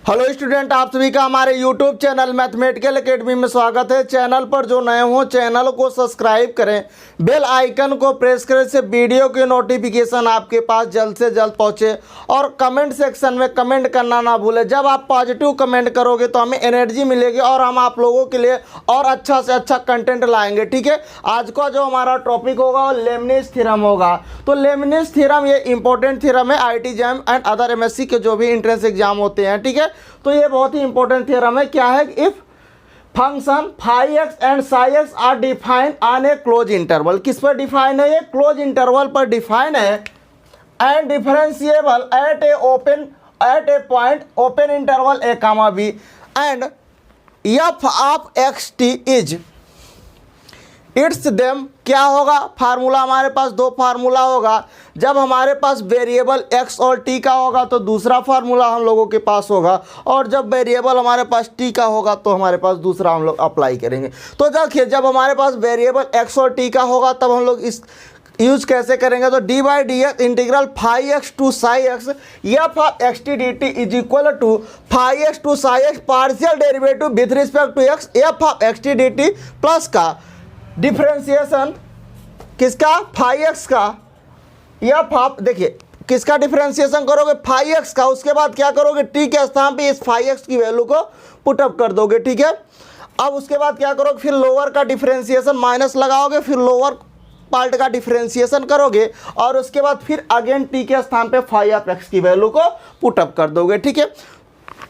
Hello student, आप सभी का हमारे यूट्यूब चैनल मैथमेटिकल एकेडमी में स्वागत है। चैनल पर जो नए हो चैनल को सब्सक्राइब करें, बेल आइकन को प्रेस करें से वीडियो की नोटिफिकेशन आपके पास जल्द से जल्द पहुंचे। और कमेंट सेक्शन में कमेंट करना ना भूलें। जब आप पॉजिटिव कमेंट करोगे तो हमें एनर्जी मिलेगी और हम आप लोगों के लिए और अच्छा से अच्छा कंटेंट लाएंगे। ठीक है, आज का जो हमारा टॉपिक होगा वो लेबनिज़ थ्योरम होगा। तो लेबनिज़ थ्योरम ये इंपॉर्टेंट थ्योरम है IT jam and other MSc के जो भी एंट्रेंस एग्जाम होते हैं। ठीक है, तो ये बहुत ही इंपॉर्टेंट थ्योरम है। क्या है? If function phi X and psi X are defined on a close interval. किस पर डिफाइन है? ये क्लोज इंटरवल पर डिफाइन है। And differentiable at a point open interval A comma B and F of X T is its them. क्या होगा? Formula हमारे पास दो फार्मूला होगा। जब हमारे पास वेरिएबल x और t का होगा तो दूसरा फार्मूला हम लोगों के पास होगा, और जब वेरिएबल हमारे पास t का होगा तो हमारे पास दूसरा हम लोग अप्लाई करेंगे। तो देखिए, जब हमारे पास वेरिएबल x और t का होगा तब हम लोग इस यूज कैसे करेंगे? तो D by D X integral phi X to psi X F of X T D T is equal to phi X to psi X partial derivative with respect to X F of X T D T plus का differentiation किसका? Phi X का F of, देखिए किसका differentiation करोगे? Phi X का। उसके बाद क्या करोगे? टी के स्थान पे इस फाई एक्स की वैल्यू को पुटअप कर दोगे। ठीक है, अब उसके बाद क्या करोगे? फिर लोअर का डिफरेंशिएशन माइनस लगाओगे, फिर लोअर पार्ट का डिफरेंशिएशन करोगे और उसके बाद फिर अगेन टी के स्थान पे फाई ऑफ एक्स की वैल्यू को पुटअप कर दोगे। ठीक है,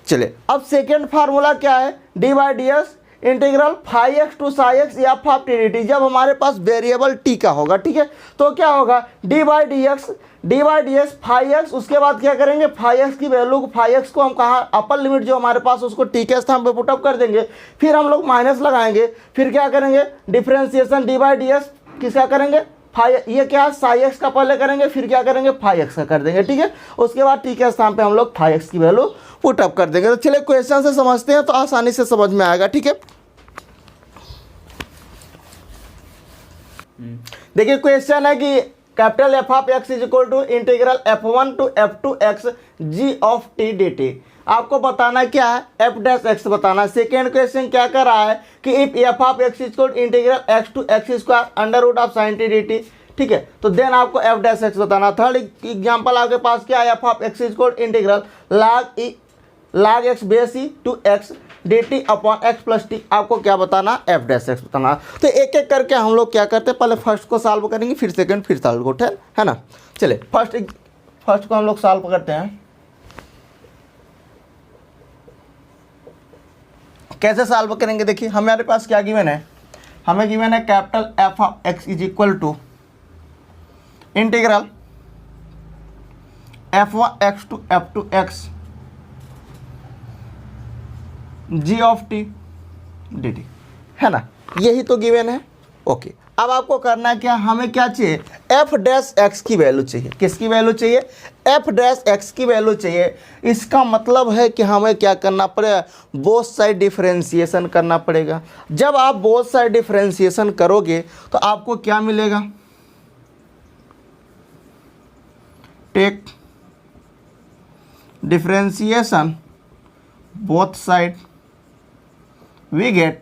चलिए अब सेकेंड फार्मूला क्या है? D by D X integral phi X to psi X F of T D T. जब हमारे पास वेरिएबल टी का होगा, ठीक है, तो क्या होगा? D by D X phi X. उसके बाद क्या करेंगे? फाई एक्स की वैल्यू को, फाई एक्स को हम कहाँ अपर लिमिट जो हमारे पास उसको टी के स्थान पे पुटअप कर देंगे, फिर हम लोग माइनस लगाएंगे, फिर क्या करेंगे? Differentiation D by D x किसका करेंगे? फाई, ये क्या? साई एक्स का पहले करेंगे, फिर क्या करेंगे? फाई एक्स का कर देंगे। ठीक है, उसके बाद टी के स्थान पे हम लोग फाई एक्स की वैल्यू पुटअप कर देंगे। तो चलिए क्वेश्चन से समझते हैं तो आसानी से समझ में आएगा। ठीक है, देखिए क्वेश्चन है कि capital F of x is equal to integral f1 to f2 x g of T D t. आपको बताना क्या है? एफ डैश एक्स बताना। सेकेंड क्वेश्चन क्या कर रहा है कि if f of x is equal to integral x to x square under root of sine t D t. ठीक है, तो देन आपको एफ डैश एक्स बताना। थर्ड एग्जाम्पल आपके पास क्या है? F of x is equal to integral log x base e to x d t upon x plus t. आपको क्या बताना? एफ डैश एक्स बताना। तो एक एक करके हम लोग क्या करते हैं? पहले फर्स्ट को सॉल्व करेंगे, फिर सेकंड, फिर थर्ड को, है ना। चलिए फर्स्ट को हम लोग सॉल्व करते हैं। कैसे सॉल्व करेंगे? देखिए हमारे पास क्या गिवन है? हमें गिवन है capital F of x is equal to integral f1 x to f2 x g of T D t, है ना। यही तो गिवन है। ओके, अब आपको करना है क्या? हमें क्या चाहिए? एफ डैश एक्स की वैल्यू चाहिए। किसकी वैल्यू चाहिए? एफ डैश एक्स की वैल्यू चाहिए। इसका मतलब है कि हमें क्या करना पड़ेगा? बोथ साइड डिफरेंशिएशन करना पड़ेगा। जब आप बोथ साइड डिफरेंशिएशन करोगे तो आपको क्या मिलेगा? Take differentiation both side we get.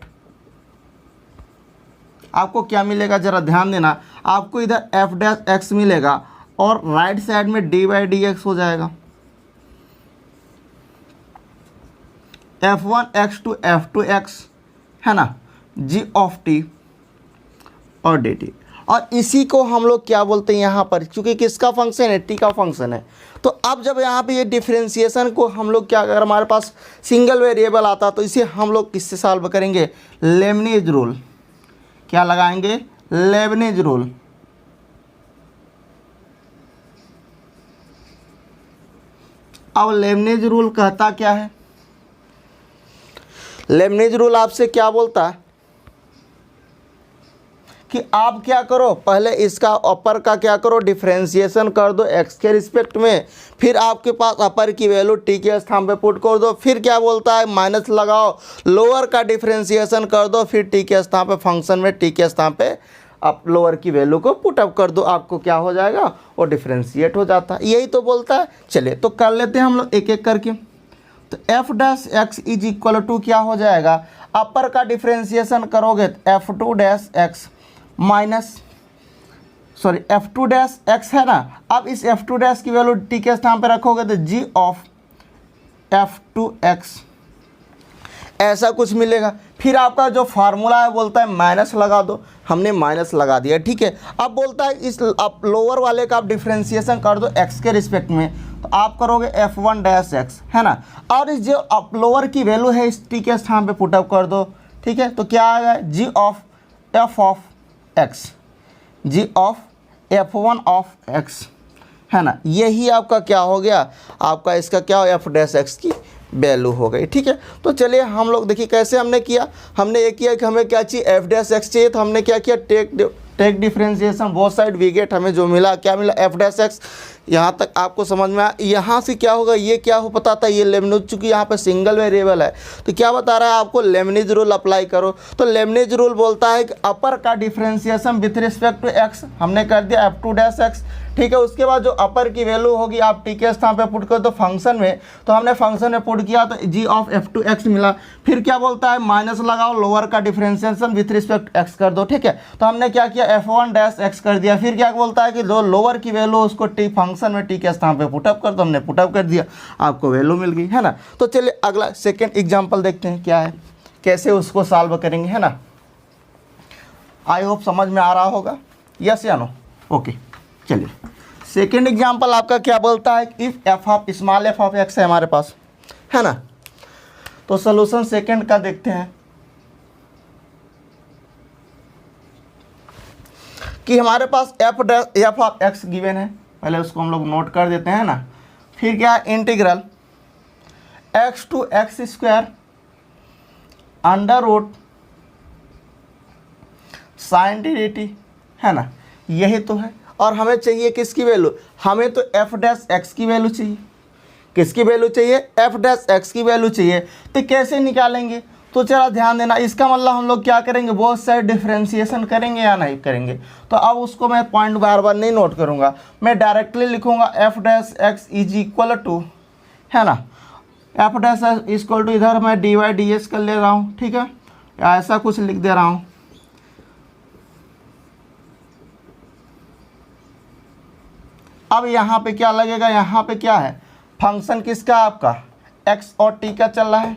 आपको क्या मिलेगा? जरा ध्यान देना। आपको इधर एफ डैश एक्स मिलेगा और राइट साइड में डी बाई डी एक्स हो जाएगा। f1 x to f2 x, है ना, जी ऑफ टी और डी टी। और इसी को हम लोग क्या बोलते हैं यहाँ पर? क्योंकि किसका फंक्शन है? टी का फंक्शन है। तो अब जब यहाँ पे ये डिफरेंशिएशन को हम लोग क्या, अगर हमारे पास सिंगल वेरिएबल आता तो इसे हम लोग किससे सॉल्व करेंगे? लेबनिज़ रूल। क्या लगाएंगे? लेबनिज़ रूल। अब लेबनिज़ रूल कहता क्या है? लेबनिज़ रूल आपसे क्या बोलता है कि आप क्या करो? पहले इसका अपर का क्या करो? डिफरेंशिएशन कर दो एक्स के रिस्पेक्ट में, फिर आपके पास अपर की वैल्यू टी के स्थान पे पुट कर दो, फिर क्या बोलता है? माइनस लगाओ, लोअर का डिफरेंशिएशन कर दो, फिर टी के स्थान पे फंक्शन में टी के स्थान पे आप लोअर की वैल्यू को पुटअप कर दो। आपको क्या हो जाएगा? वो डिफरेंशिएट हो जाता है। यही तो बोलता है। चलिए तो कर लेते हैं हम लोग एक एक करके। तो f dash x is equal to क्या हो जाएगा, अपर का डिफ्रेंसिएशन करोगे तो f two dash x minus sorry f two dash x है ना। अब इस एफ टू डैश की वैल्यू टी के स्थान पे रखोगे तो g of f two x ऐसा कुछ मिलेगा। फिर आपका जो फार्मूला है बोलता है माइनस लगा दो, हमने माइनस लगा दिया, ठीक है। अब बोलता है इस आप लोअर वाले का आप डिफ्रेंसिएशन कर दो एक्स के रिस्पेक्ट में, तो आप करोगे एफ वन डैश एक्स है ना। और इस जो आप लोअर की वैल्यू है इस टी के स्थान पे पुटअप कर दो, ठीक है। तो क्या आएगा, g of f of x, g of f one of x है ना। यही आपका क्या हो गया, आपका इसका क्या हो एफ डैश एक्स की वैल्यू हो गई, ठीक है। तो चलिए हम लोग देखिए कैसे हमने किया। हमने ये किया कि हमें क्या चाहिए, एफ डैश एक्स चाहिए, तो हमने क्या किया, take differentiation both side we get, हमें जो मिला क्या मिला, एफ डैश एक्स। यहाँ तक आपको समझ में आया। यहाँ से क्या होगा, ये क्या हो पता था, ये लेबनिज, चूँकि यहाँ पे सिंगल वेरिएबल है तो क्या बता रहा है आपको, लेबनिज रूल अप्लाई करो। तो लेबनिज रूल बोलता है कि अपर का differentiation with respect to x हमने कर दिया एफ टू डैश एक्स, ठीक है। उसके बाद जो अपर की वैल्यू होगी आप टी के स्थान पे पुट कर दो फंक्शन में, तो हमने फंक्शन में पुट किया तो g of f two x मिला। फिर क्या बोलता है, माइनस लगाओ, लोअर का डिफ्रेंसिएशन विथ रिस्पेक्ट एक्स कर दो, ठीक है। तो हमने क्या किया, एफ वन डैश एक्स कर दिया। फिर क्या बोलता है कि जो लोअर की वैल्यू उसको टी फंक्शन में टी के स्थान पे पुटअप कर दो, हमने पुटअप कर दिया, आपको वैल्यू मिल गई है ना। तो चलिए अगला सेकेंड एग्जाम्पल देखते हैं क्या है, कैसे उसको सॉल्व करेंगे, है ना। आई होप समझ में आ रहा होगा, यस या नो, ओके। चलिए सेकेंड एग्जाम्पल आपका क्या बोलता है, if f of small F of x है हमारे पास, है ना। तो सोल्यूशन सेकेंड का देखते हैं कि हमारे पास एफ ऑफ एक्स गिवन है, पहले उसको हम लोग नोट कर देते हैं ना। फिर क्या, integral x to x square under root sine d d t, है ना, यही तो है। और हमें चाहिए किसकी वैल्यू, हमें तो एफ डैश एक्स की वैल्यू चाहिए। किसकी वैल्यू चाहिए, एफ डैश एक्स की वैल्यू चाहिए। तो कैसे निकालेंगे, तो जरा ध्यान देना, इसका मतलब हम लोग क्या करेंगे, बहुत सारे डिफ्रेंसिएशन करेंगे या नहीं करेंगे। तो अब उसको मैं पॉइंट बार बार नहीं नोट करूँगा, मैं डायरेक्टली लिखूँगा f dash x is equal to, है ना, f dash x equal to, इधर मैं डी वाई डी एस कर ले रहा हूँ, ठीक है, ऐसा कुछ लिख दे रहा हूँ। अब यहाँ पे क्या लगेगा, यहाँ पे क्या है, फंक्शन किसका, आपका एक्स और टी का चल रहा है।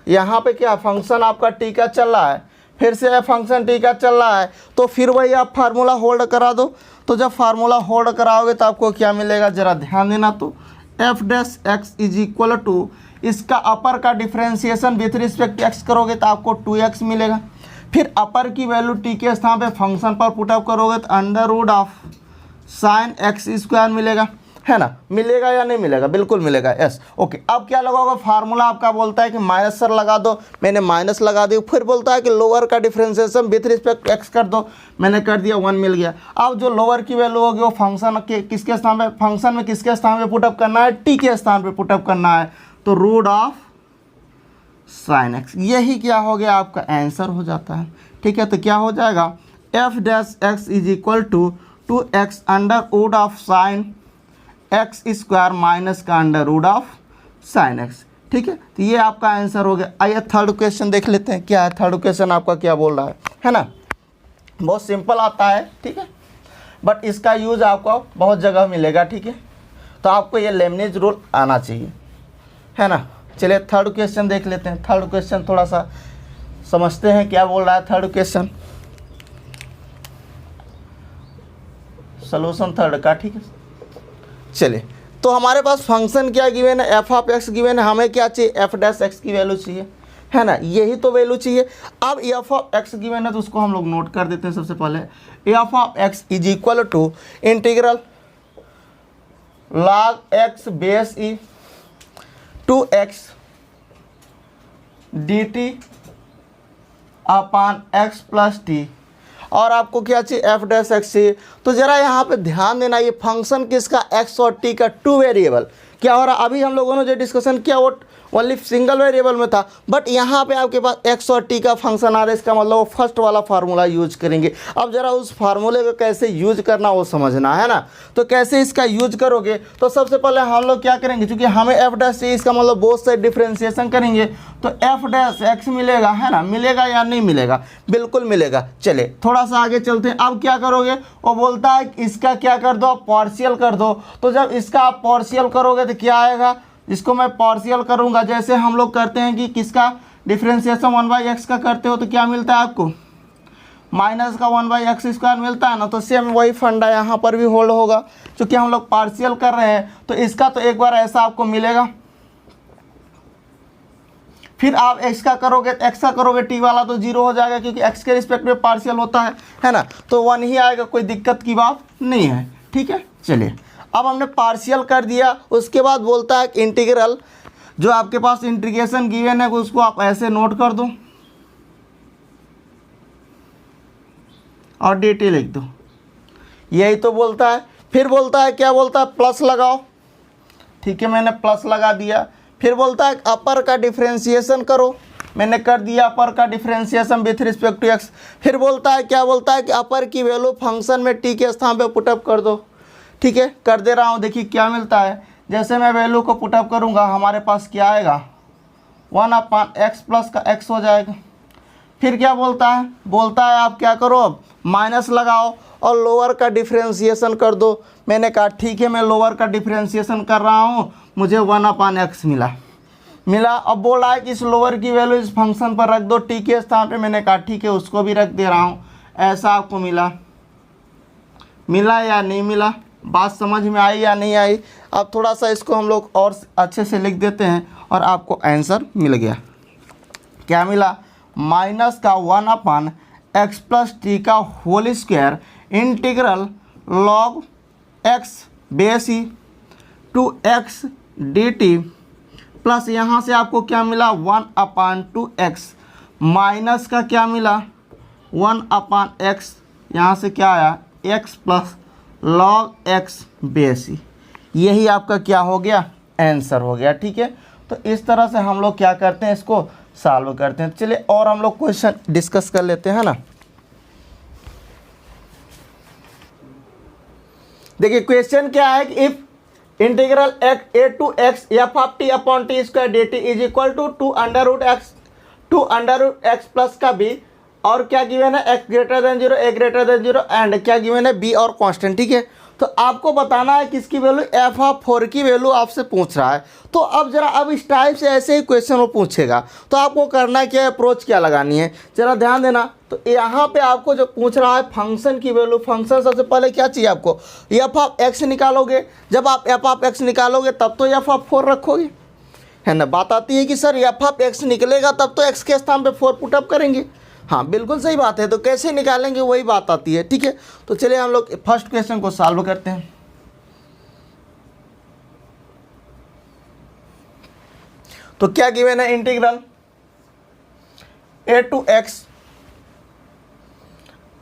यहाँ पे क्या फंक्शन आपका टी का चल रहा है, फिर से फंक्शन टी का चल रहा है, तो फिर वही आप फार्मूला होल्ड करा दो। तो जब फार्मूला होल्ड कराओगे तो आपको क्या मिलेगा, जरा ध्यान देना। तो f dash x is equal to, इसका अपर का डिफ्रेंसिएशन विथ रिस्पेक्ट एक्स करोगे तो आपको 2x मिलेगा। फिर अपर की वैल्यू टी के स्थान पे फंक्शन पर पुटअप करोगे तो under root of sine x square मिलेगा, है ना। मिलेगा या नहीं मिलेगा, बिल्कुल मिलेगा, यस, ओके। अब क्या लगाओगे, फार्मूला आपका बोलता है कि माइनस सर लगा दो, मैंने माइनस लगा दी। फिर बोलता है कि लोअर का डिफ्रेंसिएशन विथ रिस्पेक्ट एक्स कर दो, मैंने कर दिया, 1 मिल गया। अब जो लोअर की वैल्यू होगी वो फंक्शन के किसके स्थान पे, फंक्शन में किसके स्थान पे पुटअप करना है, टी के स्थान पे पुटअप करना है, तो रूट ऑफ साइन एक्स, यही क्या हो गया, आपका आंसर हो जाता है, ठीक है। तो क्या हो जाएगा, f dash x is equal to 2x under root of sine x square minus का under root of sine x, ठीक है। तो ये आपका आंसर हो गया। आइए थर्ड क्वेश्चन देख लेते हैं, क्या है थर्ड क्वेश्चन आपका क्या बोल रहा है ना। बहुत सिंपल आता है, ठीक है, बट इसका यूज़ आपको बहुत जगह मिलेगा, ठीक है। तो आपको ये लेबनिज रूल आना चाहिए, है ना। चलिए थर्ड क्वेश्चन देख लेते हैं। थर्ड क्वेश्चन थोड़ा सा समझते हैं क्या बोल रहा है थर्ड क्वेश्चन, सोल्यूशन थर्ड का, ठीक है। चलिए, तो हमारे पास फंक्शन क्या गिवन है, एफ ऑफ एक्स गिवन है, हमें क्या चाहिए, एफ डैश एक्स की वैल्यू चाहिए, है ना, यही तो वैल्यू चाहिए। अब एफ ऑफ एक्स गिवन है तो उसको हम लोग नोट कर देते हैं। सबसे पहले f of x is equal to integral log x base e 2x dt upon x plus t, और आपको क्या चाहिए, एफ डैश एक्स चाहिए। तो ज़रा यहाँ पे ध्यान देना, ये फंक्शन किसका, एक्स और टी का 2 वेरिएबल, क्या हो रहा, अभी हम लोगों ने जो डिस्कशन किया वो ओनली सिंगल वेरिएबल में था, बट यहाँ पे आपके पास एक्स और टी का फंक्शन आ रहा है, इसका मतलब वो फर्स्ट वाला फार्मूला यूज करेंगे। अब जरा उस फार्मूले को कैसे यूज करना वो समझना है ना। तो कैसे इसका यूज करोगे, तो सबसे पहले हम लोग क्या करेंगे, क्योंकि हमें एफ डैश चाहिए, इसका मतलब बोथ साइड डिफ्रेंशिएशन करेंगे, तो एफ डैश एक्स मिलेगा, है ना, मिलेगा या नहीं मिलेगा, बिल्कुल मिलेगा। चले थोड़ा सा आगे चलते हैं। अब क्या करोगे, वो बोलता है इसका क्या कर दो, आप पार्शियल कर दो। तो जब इसका आप पार्शियल करोगे तो क्या आएगा, इसको मैं पार्शियल करूंगा, जैसे हम लोग करते हैं कि किसका डिफ्रेंशिएशन 1/x का करते हो तो क्या मिलता है आपको, माइनस का 1/x² मिलता है ना। तो सेम वही फंडा यहाँ पर भी होल्ड होगा, क्योंकि हम लोग पार्शियल कर रहे हैं। तो इसका तो एक बार ऐसा आपको मिलेगा, फिर आप x का करोगे, x का करोगे t वाला तो 0 हो जाएगा, क्योंकि x के रिस्पेक्ट में पार्शियल होता है ना, तो 1 ही आएगा, कोई दिक्कत की बात नहीं है। ठीक है, चलिए अब हमने पार्शियल कर दिया। उसके बाद बोलता है इंटीग्रल, जो आपके पास इंटीग्रेशन गिवन है उसको आप ऐसे नोट कर दो और dt लिख दो, यही तो बोलता है। फिर बोलता है, क्या बोलता है, प्लस लगाओ। ठीक है, मैंने प्लस लगा दिया। फिर बोलता है अपर का डिफ्रेंशिएशन करो, मैंने कर दिया अपर का differentiation with respect to x. फिर बोलता है, क्या बोलता है कि अपर की वैल्यू फंक्शन में टी के स्थान पे पुटअप कर दो। ठीक है, कर दे रहा हूँ, देखिए क्या मिलता है। जैसे मैं वैल्यू को पुटअप करूँगा, हमारे पास क्या आएगा, 1/x प्लस का x हो जाएगा। फिर क्या बोलता है, बोलता है आप क्या करो, अब माइनस लगाओ और लोअर का डिफ्रेंशिएशन कर दो। मैंने कहा ठीक है, मैं लोअर का डिफ्रेंशिएशन कर रहा हूँ, मुझे 1/x मिला। अब बोल रहा है कि इस लोअर की वैल्यू इस फंक्शन पर रख दो टी के स्थान पे। मैंने कहा ठीक है, उसको भी रख दे रहा हूँ। ऐसा आपको मिला या नहीं मिला, बात समझ में आई या नहीं आई। अब थोड़ा सा इसको हम लोग और अच्छे से लिख देते हैं और आपको आंसर मिल गया। क्या मिला, माइनस का 1/x प्लस टी का whole square integral log x base e to x dt plus यहाँ से आपको क्या मिला 1/2x माइनस का क्या मिला 1/x, यहाँ से क्या आया x plus log x base e. यही आपका क्या हो गया, आंसर हो गया। ठीक है, तो इस तरह से हम लोग क्या करते हैं, इसको सॉल्व करते हैं। चलिए और हम लोग क्वेश्चन डिस्कस कर लेते हैं ना। देखिए क्वेश्चन क्या है कि if integral a to x f ऑफ t upon t square dt is equal to two under root x plus का b, और क्या गिवन है x greater than 0 a greater than 0 and क्या गिवन है b और कांस्टेंट। ठीक है, तो आपको बताना है किसकी वैल्यू, f ऑफ 4 की वैल्यू आपसे पूछ रहा है। तो अब जरा अब इस टाइप से ऐसे ही क्वेश्चन वो पूछेगा, तो आपको करना क्या है, अप्रोच क्या लगानी है, जरा ध्यान देना। तो यहाँ पे आपको जो पूछ रहा है फंक्शन की वैल्यू, फंक्शन सबसे पहले क्या चाहिए आपको, f ऑफ x निकालोगे। जब आप f ऑफ x निकालोगे तब तो f ऑफ 4 रखोगे, है ना। बात आती है कि सर f ऑफ x निकलेगा तब तो x के स्थान पे 4 पुटअप करेंगे। हाँ बिल्कुल सही बात है, तो कैसे निकालेंगे वही बात आती है। ठीक है, तो चलिए हम लोग फर्स्ट क्वेश्चन को सॉल्व करते हैं। तो क्या गिवन है, integral a to x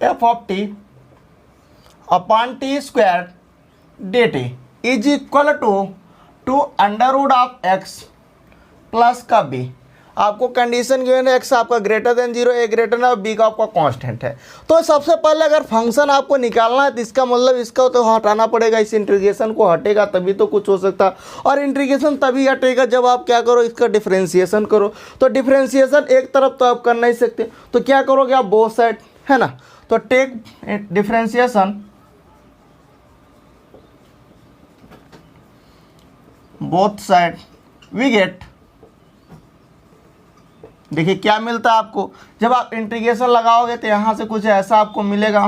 f ऑफ t upon t square dt is equal to under root of x plus का b। आपको कंडीशन गिवन है x आपका greater than 0 a greater than b का आपका कांस्टेंट है। तो सबसे पहले अगर फंक्शन आपको निकालना है तो इसका मतलब इसका तो हटाना पड़ेगा, इस इंटीग्रेशन को हटेगा तभी तो कुछ हो सकता, और इंटीग्रेशन तभी हटेगा जब आप क्या करो, इसका डिफ्रेंशिएशन करो। तो डिफ्रेंशिएशन एक तरफ तो आप कर नहीं सकते, तो क्या करोगे आप बोथ साइड, है ना। तो take differentiation both side we get, देखिए क्या मिलता है आपको, जब आप इंटीग्रेशन लगाओगे तो यहां से कुछ ऐसा आपको मिलेगा।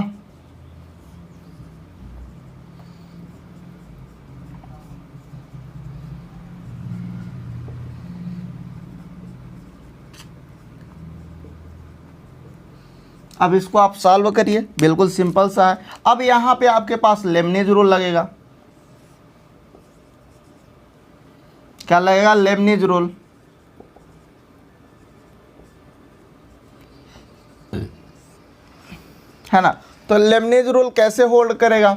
अब इसको आप सॉल्व करिए, बिल्कुल सिंपल सा है। अब यहां पे आपके पास लेबनीज रूल लगेगा। क्या लगेगा, लेबनीज रूल। है ना, तो लेबनीज रूल कैसे होल्ड करेगा,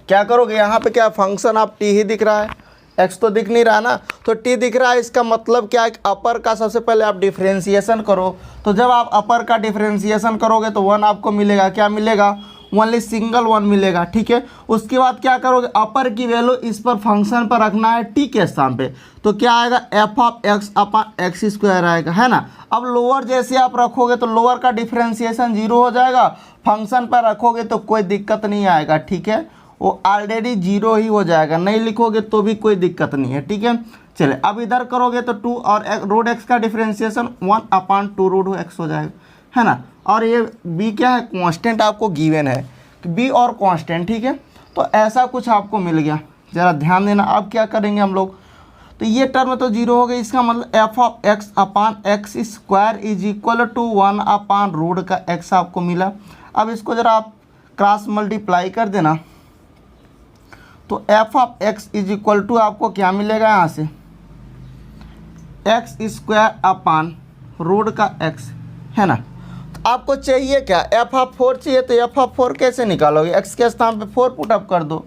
क्या करोगे, यहाँ पे क्या फंक्शन आप टी ही दिख रहा है, एक्स तो दिख नहीं रहा ना, तो टी दिख रहा है। इसका मतलब क्या है, अपर का सबसे पहले आप डिफ्रेंशिएशन करो। तो जब आप अपर का डिफ्रेंशिएशन करोगे तो 1 आपको मिलेगा, क्या मिलेगा, ओनली सिंगल 1 मिलेगा, ठीक है। उसके बाद क्या करोगे, अपर की वैल्यू इस पर फंक्शन पर रखना है टी के स्थान पे, तो क्या आएगा, F of x upon x square आएगा, है ना। अब लोअर जैसे आप रखोगे तो लोअर का डिफ्रेंशिएशन 0 हो जाएगा, फंक्शन पर रखोगे तो कोई दिक्कत नहीं आएगा, ठीक है, वो ऑलरेडी 0 ही हो जाएगा, नहीं लिखोगे तो भी कोई दिक्कत नहीं है, ठीक है। चलिए अब इधर करोगे तो 2 और रूट एक्स का डिफ्रेंशिएशन 1 अपॉन 2 रूट एक्स हो जाएगा, है ना। और ये b क्या है, कांस्टेंट आपको गिवन है, b और कांस्टेंट, ठीक है। तो ऐसा कुछ आपको मिल गया, ज़रा ध्यान देना। अब क्या करेंगे हम लोग, तो ये टर्म तो 0 हो गई, इसका मतलब f of x upon x square is equal to 1 upon root का x आपको मिला। अब इसको ज़रा आप क्रॉस मल्टीप्लाई कर देना, तो f of x is equal to आपको क्या मिलेगा, यहाँ से एक्स स्क्वायर अपॉन रूट का x, है ना। तो आपको चाहिए क्या, एफ ऑफ 4 चाहिए, तो एफ ऑफ 4 कैसे निकालोगे, x के स्थान पे 4 पुट अप कर दो,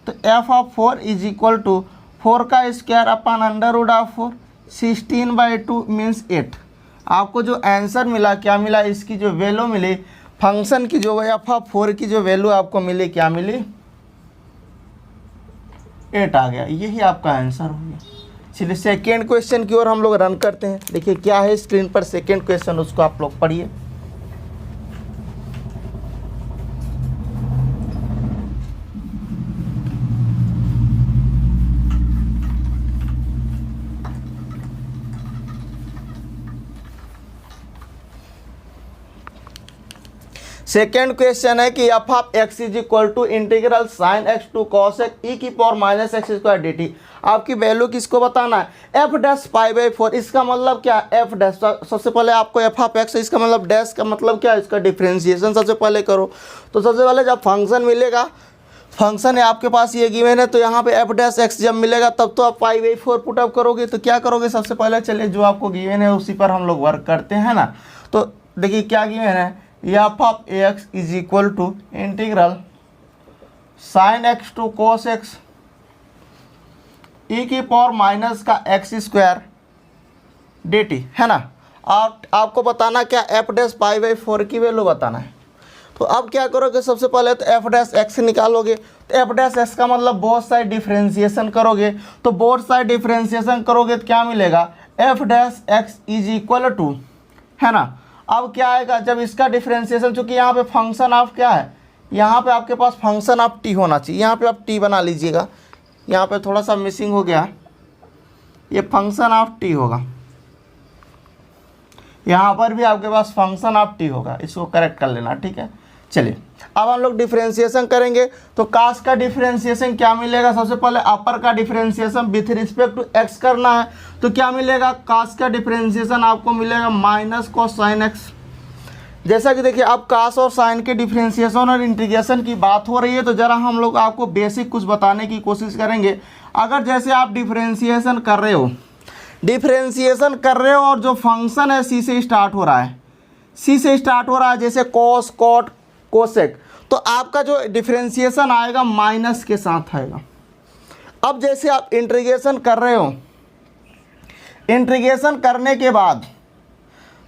तो f of 4 is equal to 4 का square upon under root of 4, 16/2 means 8। आपको जो आंसर मिला, क्या मिला, इसकी जो वैल्यू मिली फंक्शन की, जो एफ ऑफ 4 की जो वैल्यू आपको मिली, क्या मिली, 8 आ गया। यही आपका आंसर हो गया। चलिए सेकेंड क्वेश्चन की ओर हम लोग रन करते हैं। देखिए क्या है स्क्रीन पर सेकेंड क्वेश्चन, उसको आप लोग पढ़िए। सेकेंड क्वेश्चन है कि f of x is equal to integral sine x to cos x e की power minus x square d t. आपकी वैल्यू किसको बताना है, एफ डैश पाई बाई 4। इसका मतलब क्या, एफ डैश, सबसे पहले आपको एफ ऑफ एक्स, इसका मतलब डैश का मतलब क्या है, इसका डिफ्रेंशिएशन सबसे पहले करो। तो सबसे पहले जब फंक्शन मिलेगा, फंक्शन है आपके पास ये गिवन है, तो यहाँ पे एफ डैश एक्स जब मिलेगा तब तो आप पाई बाई 4 पुट अप करोगे। तो क्या करोगे, सबसे पहले चलिए जो आपको गिवन है उसी पर हम लोग वर्क करते हैं ना। तो देखिए क्या गिवन है, f of x is equal to integral sine x to cos x e की पावर माइनस का एक्स स्क्वायर डी टी, है ना। आपको बताना क्या, एफ डैश पाई बाई 4 की वैल्यू बताना है। तो अब क्या करोगे, सबसे पहले तो एफ डैश एक्स निकालोगे, तो एफ डैश एक्स का मतलब बोथ साइड डिफ्रेंशिएशन करोगे, तो बोथ साइड डिफ्रेंशिएशन करोगे तो क्या मिलेगा, f dash x is equal to, है ना। अब क्या आएगा, जब इसका डिफ्रेंशिएशन, चूंकि यहाँ पे फंक्शन ऑफ क्या है, यहाँ पे आपके पास फंक्शन ऑफ टी होना चाहिए, यहाँ पे आप टी बना लीजिएगा, यहाँ पे थोड़ा सा मिसिंग हो गया, ये फंक्शन ऑफ टी होगा, यहाँ पर भी आपके पास फंक्शन ऑफ टी होगा, इसको करेक्ट कर लेना, ठीक है। चलिए अब हम लोग डिफ्रेंशिएशन करेंगे, तो कास का डिफ्रेंशिएशन क्या मिलेगा, सबसे पहले अपर का differentiation with respect to x करना है, तो क्या मिलेगा, कास का डिफ्रेंशिएशन आपको मिलेगा माइनस कॉस साइन एक्स। जैसा कि देखिए अब कास और साइन के डिफ्रेंशिएशन और इंटीग्रेशन की बात हो रही है, तो ज़रा हम लोग आपको बेसिक कुछ बताने की कोशिश करेंगे। अगर जैसे आप डिफ्रेंशिएशन कर रहे हो, और जो फंक्शन है सी से स्टार्ट हो रहा है, जैसे कॉस कॉट कोसेक, तो आपका जो डिफ्रेंशिएशन आएगा माइनस के साथ आएगा। अब जैसे आप इंटीग्रेशन कर रहे हो, इंटीग्रेशन करने के बाद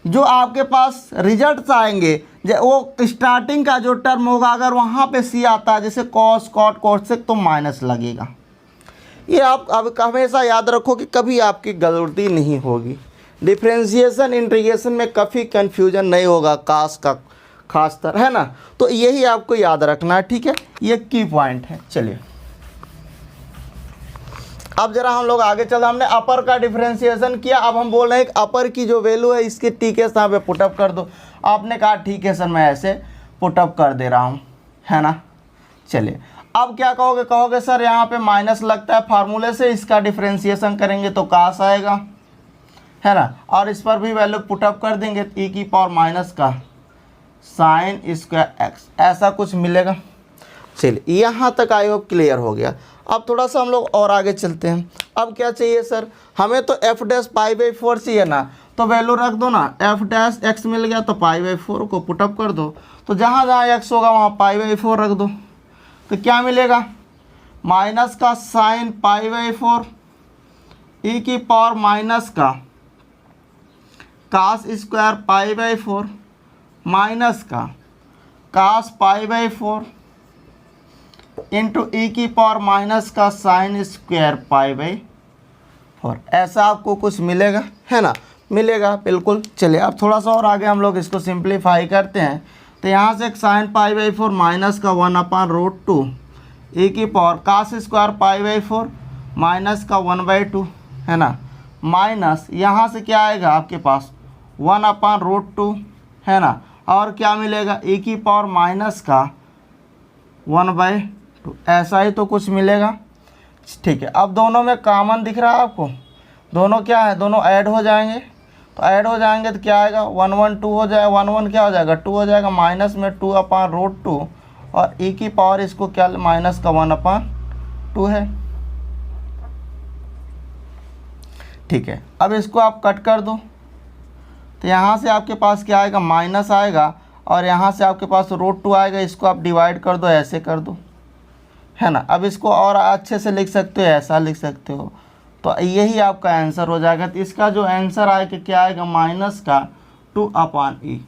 जो आपके पास रिजल्ट्स आएंगे, वो स्टार्टिंग का जो टर्म होगा, अगर वहाँ पे सी आता है जैसे कॉस कॉट कोसेक, तो माइनस लगेगा। ये आप अब हमेशा याद रखो कि कभी आपकी गलती नहीं होगी। डिफ्रेंशिएशन इंटीग्रेशन में कभी कन्फ्यूजन नहीं होगा, कास का खास तर, है ना। तो यही आपको याद रखना है, ठीक है, ये की पॉइंट है। चलिए अब जरा हम लोग आगे चलते, हमने अपर का डिफ्रेंशिएशन किया, अब हम बोल रहे हैं कि अपर की जो वैल्यू है इसके टी के स्थान पे पुटअप कर दो। आपने कहा ठीक है सर, मैं ऐसे पुटअप कर दे रहा हूँ, है ना। चलिए अब क्या कहोगे सर यहाँ पे माइनस लगता है, फार्मूले से इसका डिफ्रेंशिएशन करेंगे तो कास आएगा, है ना, और इस पर भी वैल्यू पुटअप कर देंगे, ई की पावर माइनस का साइन स्क्वायर एक्स, ऐसा कुछ मिलेगा। चलिए यहाँ तक आई होप क्लियर हो गया। अब थोड़ा सा हम लोग और आगे चलते हैं। अब क्या चाहिए सर, हमें तो एफ डैश पाई बाई 4 चाहिए ना, तो वैल्यू रख दो ना, एफ डैश एक्स मिल गया तो पाई बाई 4 को पुटअप कर दो, तो जहाँ जहाँ एक्स होगा वहाँ पाई बाई 4 रख दो, तो क्या मिलेगा, माइनस का साइन पाई बाई 4 ई की पावर माइनस का cos square pi by 4 minus का cos pi by 4 into e की पावर माइनस का साइन स्क्वायर पाई बाई 4। ऐसा आपको कुछ मिलेगा, है ना, मिलेगा बिल्कुल। चलिए अब थोड़ा सा और आगे हम लोग इसको सिंप्लीफाई करते हैं। तो यहाँ से एक साइन पाई बाई 4 माइनस का 1/√2 ई की power cos square pi by 4 minus का 1/2, है ना, माइनस यहाँ से क्या आएगा आपके पास 1/√2, है ना, और क्या मिलेगा ई की पावर माइनस का 1/2। ऐसा ही तो कुछ मिलेगा। ठीक है, अब दोनों में कॉमन दिख रहा है आपको, दोनों क्या है, दोनों ऐड हो जाएंगे। तो ऐड हो जाएंगे तो क्या आएगा 1 1 2 हो जाएगा, 1 1 क्या हो जाएगा 2 हो जाएगा, माइनस में 2/√2 और ई की पावर इसको क्या माइनस का 1/2 है। ठीक है, अब इसको आप कट कर दो तो यहाँ से आपके पास क्या आएगा माइनस आएगा और यहाँ से आपके पास √2 आएगा। इसको आप डिवाइड कर दो, ऐसे कर दो, है ना। अब इसको और अच्छे से लिख सकते हो, ऐसा लिख सकते हो, तो यही आपका आंसर हो जाएगा। तो इसका जो आंसर आएगा क्या आएगा माइनस का 2/e।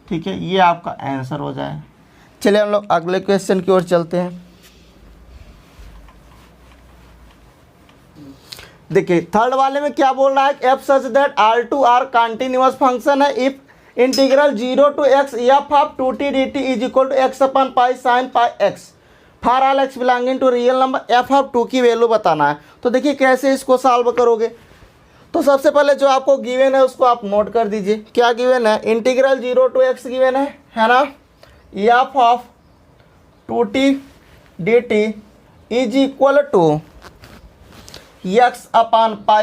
ठीक है, ये आपका आंसर हो जाएगा। चलिए हम लोग अगले क्वेश्चन की ओर चलते हैं। देखिए थर्ड वाले में क्या बोल रहा है, f such that R2R continuous function है if integral 0 to x f of 2t dt is equal to x/π sin πx for all x belonging to real number f of 2 की वैल्यू बताना है। तो देखिए कैसे इसको सॉल्व करोगे। तो सबसे पहले जो आपको गिवन है उसको आप नोट कर दीजिए। क्या गिवन है, इंटीग्रल 0 to x गिवन है ना, f of 2t dt is equal to x/π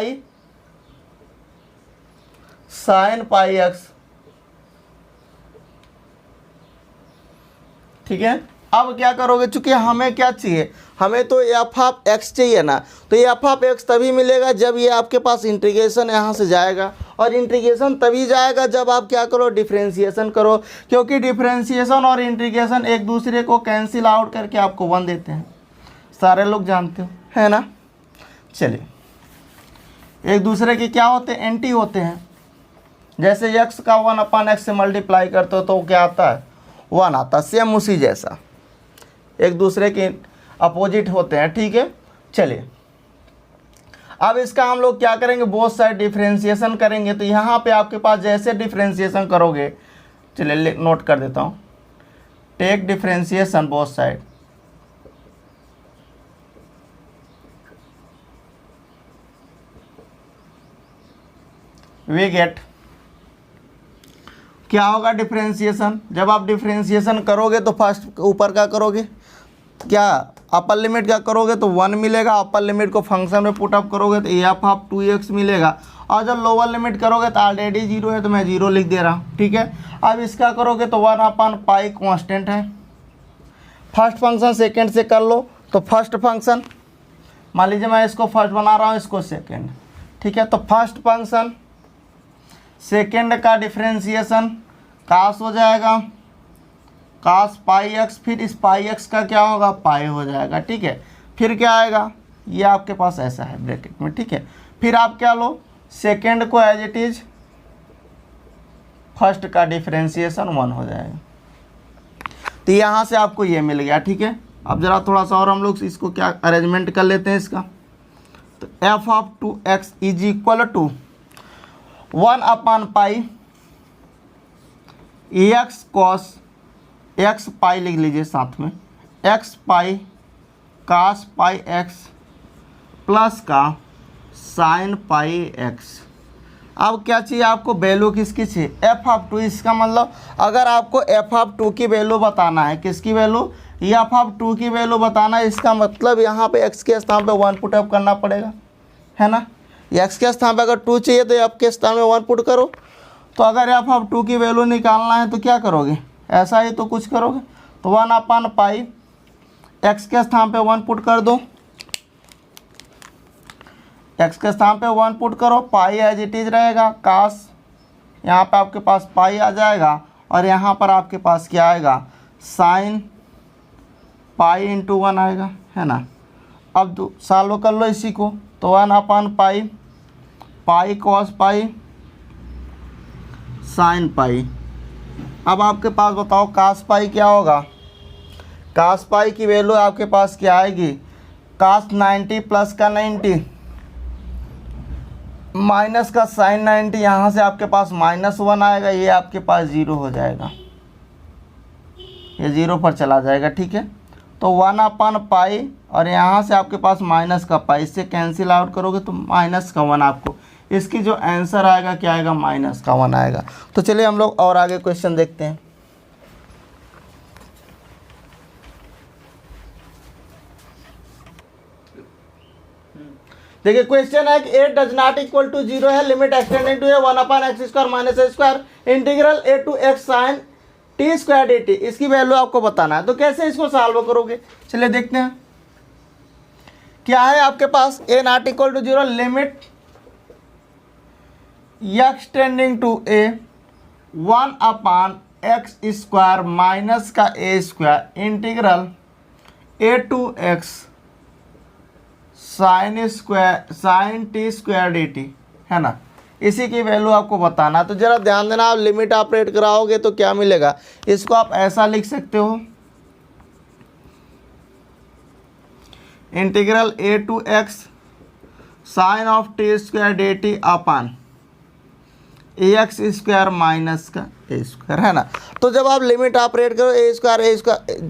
sin πx। ठीक है, अब क्या करोगे, चूंकि हमें क्या चाहिए, हमें तो एफ ऑफ एक्स चाहिए ना, तो एफ ऑफ एक्स तभी मिलेगा जब ये आपके पास इंटीग्रेशन यहाँ से जाएगा, और इंटीग्रेशन तभी जाएगा जब आप क्या करो डिफरेंशिएशन करो, क्योंकि डिफरेंशिएशन और इंटीग्रेशन एक दूसरे को कैंसिल आउट करके आपको 1 देते हैं, सारे लोग जानते हो, है ना। चलिए एक दूसरे के क्या होते हैं, एंटी होते हैं। जैसे x का 1/x से मल्टीप्लाई करते हो तो क्या आता है 1 आता है, सेम उसी जैसा, एक दूसरे के अपोजिट होते हैं। ठीक है, चलिए अब इसका हम लोग क्या करेंगे, बोथ साइड डिफरेंशिएशन करेंगे। तो यहाँ पे आपके पास जैसे डिफरेंशिएशन करोगे, चलिए नोट कर देता हूँ, take differentiation both side, we get, क्या होगा डिफरेंशिएशन, जब आप डिफरेंशिएशन करोगे तो फर्स्ट ऊपर का करोगे, क्या अपर लिमिट का करोगे तो 1 मिलेगा, अपर लिमिट को फंक्शन में पुट अप करोगे तो एफ ऑफ 2x मिलेगा, और जब लोअर लिमिट करोगे तो ऑलरेडी 0 है तो मैं 0 लिख दे रहा हूँ। ठीक है, अब इसका करोगे तो 1/π कांस्टेंट है। फर्स्ट फंक्शन सेकंड से कर लो, तो फर्स्ट फंक्शन मान लीजिए मैं इसको फर्स्ट बना रहा हूँ, इसको सेकंड। ठीक है, तो फर्स्ट फंक्शन सेकेंड का डिफरेंशिएशन कास हो जाएगा, कास πx, फिर इस πx का क्या होगा पाई हो जाएगा। ठीक है, फिर क्या आएगा, ये आपके पास ऐसा है ब्रैकेट में। ठीक है, फिर आप क्या लो, सेकेंड को एज इट इज फर्स्ट का डिफरेंशिएशन 1 हो जाएगा। तो यहाँ से आपको ये मिल गया। ठीक है, अब ज़रा थोड़ा सा और हम लोग इसको क्या अरेंजमेंट कर लेते हैं इसका। तो f of 2x is equal to 1/π x cos x pi लिख लीजिए साथ में, x pi cos pi x plus का साइन पाई एक्स। अब क्या चाहिए आपको, वैल्यू किसकी चाहिए, एफ ऑफ 2। इसका मतलब अगर आपको एफ ऑफ 2 की वैल्यू बताना है, किसकी वैल्यू, एफ ऑफ 2 की वैल्यू बताना है, इसका मतलब यहाँ पे एक्स के स्थान पे 1 पुट अप करना पड़ेगा, है ना। एक्स के स्थान पे अगर 2 चाहिए तो एफ के स्थान में 1 पुट करो। तो अगर एफ ऑफ 2 की वैल्यू निकालना है तो क्या करोगे, ऐसा ही तो कुछ करोगे। तो 1/π एक्स के स्थान पे 1 पुट कर दो, एक्स के स्थान पे 1 पुट करो, पाई एज इट इज रहेगा, कास यहाँ पे आपके पास पाई आ जाएगा, और यहाँ पर आपके पास क्या आएगा साइन पाई इंटू 1 आएगा, है ना। अब सॉल्व कर लो इसी को, तो 1/π pi cos pi sine pi. अब आपके पास बताओ कास पाई क्या होगा। कास पाई की वैल्यू आपके पास क्या आएगी, कास 90 प्लस का 90 माइनस का साइन 90, यहाँ से आपके पास -1 आएगा, ये आपके पास 0 हो जाएगा, ये 0 पर चला जाएगा। ठीक है, तो 1/पाई और यहाँ से आपके पास माइनस का पाई, इससे कैंसिल आउट करोगे तो -1 आपको, इसकी जो आंसर आएगा क्या आएगा, -1 आएगा। तो चलिए हम लोग और आगे क्वेश्चन देखते हैं। देखिए क्वेश्चन है कि 8 डज नॉट इक्वल टू 0 है, limit extending to 1/x² minus a² integral a to x sin t² dt, इसकी वैल्यू आपको बताना है। तो कैसे इसको सॉल्व करोगे, चलिए देखते हैं। क्या है आपके पास, a not equal to 0, limit x tending to a 1/x² minus का a² integral a to x sin t² dt, है ना, इसी की वैल्यू आपको बताना। तो जरा ध्यान देना, आप लिमिट ऑपरेट कराओगे तो क्या मिलेगा, इसको आप ऐसा लिख सकते हो, integral a to x sine of t² dt upon ax² minus का a², है ना। तो जब आप लिमिट ऑपरेट करो a²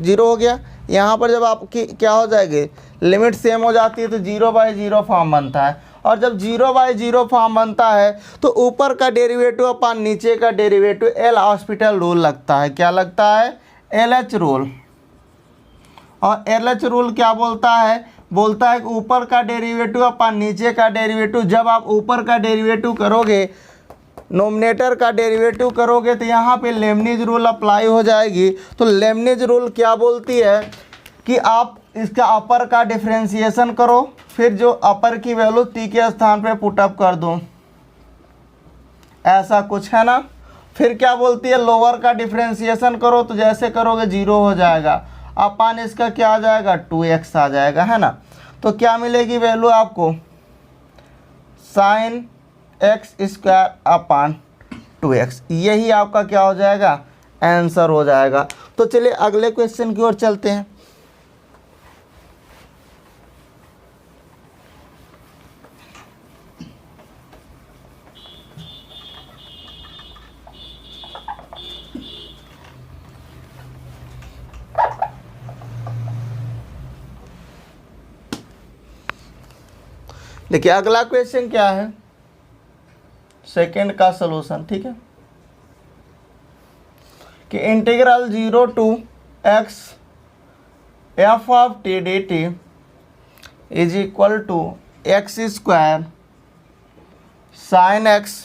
0 हो गया, यहाँ पर जब आपकी क्या हो जाएगी, लिमिट सेम हो जाती है तो 0/0 फॉर्म बनता है, और जब 0/0 फॉर्म बनता है तो ऊपर का डेरिवेटिव अपन नीचे का डेरिवेटिव एल हॉस्पिटल रूल लगता है। क्या लगता है, LH रूल। और LH रूल क्या बोलता है, बोलता है कि ऊपर का डेरिवेटिव अपन नीचे का डेरिवेटिव, जब आप ऊपर का डेरिवेटिव करोगे, नोमिनेटर का डेरिवेटिव करोगे तो यहाँ पे लेबनिज रूल अप्लाई हो जाएगी। तो लेबनिज रूल क्या बोलती है कि आप इसका अपर का डिफरेंशिएशन करो, फिर जो अपर की वैल्यू t के स्थान पे पुटअप कर दो, ऐसा कुछ, है ना। फिर क्या बोलती है, लोअर का डिफरेंशिएशन करो, तो जैसे करोगे 0 हो जाएगा, अपन इसका क्या आ जाएगा, 2x आ जाएगा, है ना। तो क्या मिलेगी वैल्यू आपको, sin x² 2x, यही आपका क्या हो जाएगा, आंसर हो जाएगा। तो चलिए अगले क्वेश्चन की ओर चलते हैं। देखिए अगला क्वेश्चन क्या है, सेकंड का सलूशन। ठीक है, कि इंटीग्रल 0 to x f of t dt is equal to x² sin x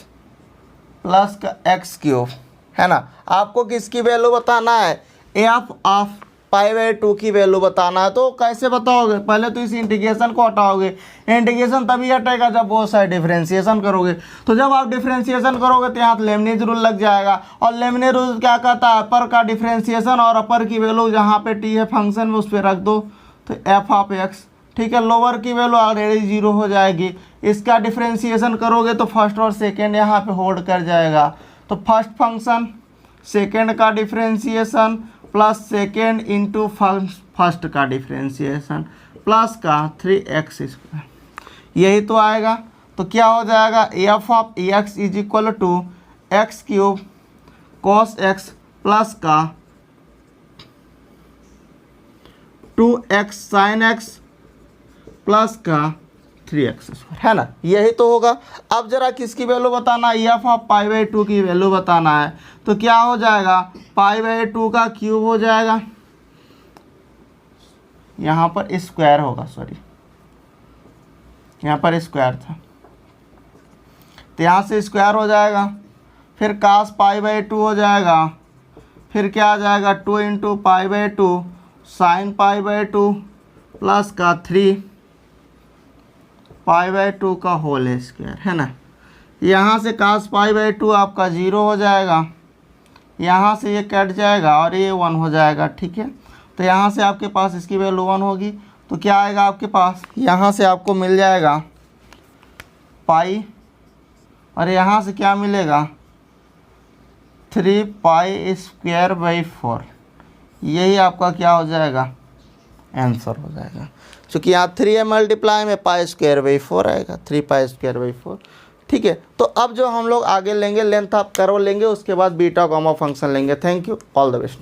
plus का x³, है ना। आपको किसकी वैल्यू बताना है, f ऑफ π/2 की वैल्यू बताना है। तो कैसे बताओगे, पहले तो इस इंटीग्रेशन को हटाओगे, इंटीग्रेशन तभी हटेगा जब बहुत सारे डिफरेंशिएशन करोगे। तो जब आप डिफरेंशिएशन करोगे तो यहाँ लेबनिज रूल लग जाएगा, और लेबनिज रूल क्या कहता है, अपर का डिफरेंशिएशन और अपर की वैल्यू जहाँ पे t है फंक्शन में उस पर रख दो, तो f ऑफ x। ठीक है, लोअर की वैल्यू ऑलरेडी 0 हो जाएगी, इसका डिफरेंशिएशन करोगे तो फर्स्ट और सेकेंड यहाँ पे होल्ड कर जाएगा। तो फर्स्ट फंक्शन सेकेंड का differentiation plus second into first का डिफरेंशिएशन प्लस का 3x², यही तो आएगा। तो क्या हो जाएगा, f ऑफ x is equal to x³ cos x plus का 2x sin x प्लस का 3x², है ना, यही तो होगा। अब जरा किसकी वैल्यू बताना है, f ऑफ π/2 की वैल्यू बताना है। तो क्या हो जाएगा, π/2 का क्यूब हो जाएगा, यहाँ पर स्क्वायर होगा, सॉरी यहाँ पर स्क्वायर था, तो यहाँ से स्क्वायर हो जाएगा, फिर cos π/2 हो जाएगा, फिर क्या आ जाएगा 2 इंटू π/2 sin π/2 प्लस का 3 π/2 का होल स्क्वायर, है ना। यहाँ से cos π/2 आपका 0 हो जाएगा, यहाँ से ये कट जाएगा और ये 1 हो जाएगा। ठीक है, तो यहाँ से आपके पास इसकी वैल्यू 1 होगी, तो क्या आएगा आपके पास, यहाँ से आपको मिल जाएगा पाई और यहाँ से क्या मिलेगा 3π²/4। यही आपका क्या हो जाएगा आंसर हो जाएगा, क्योंकि यहाँ 3 है मल्टीप्लाई में π²/4 आएगा, 3π²/4। ठीक है, तो अब जो हम लोग आगे लेंगे लेंथ ऑफ कर्व लेंगे, उसके बाद बीटा गामा फंक्शन लेंगे। Thank you, all the best.